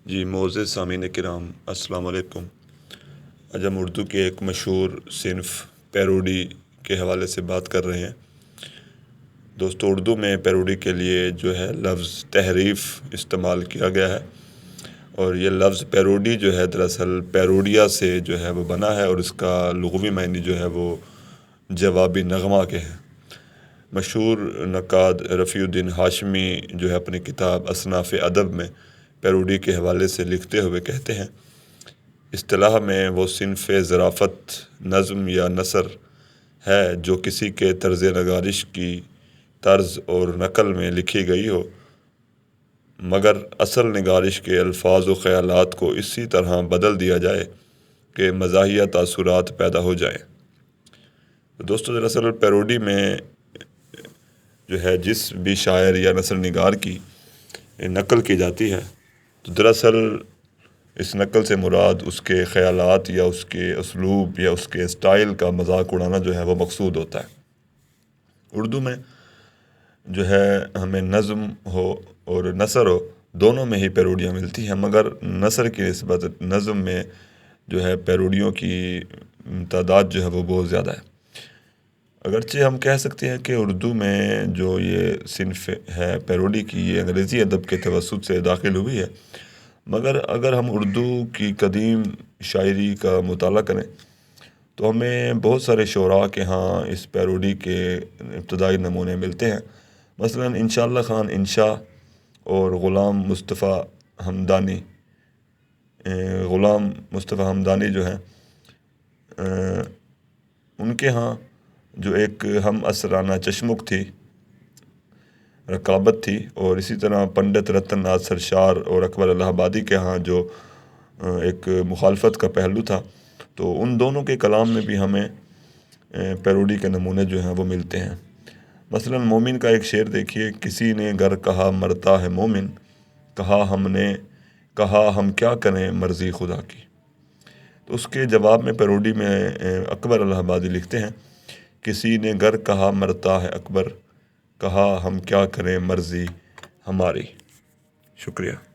جی معزز سامعین کرام السلام علیکم۔ آج ہم اردو کے ایک مشہور صنف پیروڈی کے حوالے سے بات کر رہے ہیں۔ دوستو، اردو میں پیروڈی کے لیے جو ہے لفظ تحریف استعمال کیا گیا ہے، اور یہ لفظ پیروڈی جو ہے دراصل پیروڈیا سے جو ہے وہ بنا ہے، اور اس کا لغوی معنی جو ہے وہ جوابی نغمہ کے ہیں۔ مشہور نقاد رفیع الدین ہاشمی جو ہے اپنی کتاب اصناف ادب میں پیروڈی کے حوالے سے لکھتے ہوئے کہتے ہیں، اصطلاح میں وہ صنف ظرافت، نظم یا نثر ہے جو کسی کے طرز نگارش کی طرز اور نقل میں لکھی گئی ہو، مگر اصل نگارش کے الفاظ و خیالات کو اسی طرح بدل دیا جائے کہ مزاحیہ تاثرات پیدا ہو جائیں۔ دوستو، دراصل پیروڈی میں جو ہے جس بھی شاعر یا نثر نگار کی نقل کی جاتی ہے، تو دراصل اس نقل سے مراد اس کے خیالات یا اس کے اسلوب یا اس کے اسٹائل کا مذاق اڑانا جو ہے وہ مقصود ہوتا ہے۔ اردو میں جو ہے ہمیں نظم ہو اور نثر ہو، دونوں میں ہی پیروڈیاں ملتی ہیں، مگر نثر کی نسبت نظم میں جو ہے پیروڈیوں کی تعداد جو ہے وہ بہت زیادہ ہے۔ اگرچہ ہم کہہ سکتے ہیں کہ اردو میں جو یہ صنف ہے پیروڈی کی، یہ انگریزی ادب کے توسط سے داخل ہوئی ہے، مگر اگر ہم اردو کی قدیم شاعری کا مطالعہ کریں تو ہمیں بہت سارے شعراء کے ہاں اس پیروڈی کے ابتدائی نمونے ملتے ہیں۔ مثلاً انشاء اللہ خان انشا اور غلام مصطفیٰ حمدانی جو ہیں، ان کے ہاں جو ایک ہم عصرانہ چشمک تھی، رقابت تھی، اور اسی طرح پنڈت رتن ناتھ سرشار اور اکبر الہ آبادی کے ہاں جو ایک مخالفت کا پہلو تھا، تو ان دونوں کے کلام میں بھی ہمیں پیروڈی کے نمونے جو ہیں وہ ملتے ہیں۔ مثلاً مومن کا ایک شعر دیکھیے، کسی نے گر کہا مرتا ہے مومن، کہا ہم کیا کریں مرضی خدا کی۔ تو اس کے جواب میں پیروڈی میں اکبر الہ آبادی لکھتے ہیں، کسی نے گر کہا مرتا ہے اکبر، کہا ہم کیا کریں مرضی ہماری۔ شکریہ۔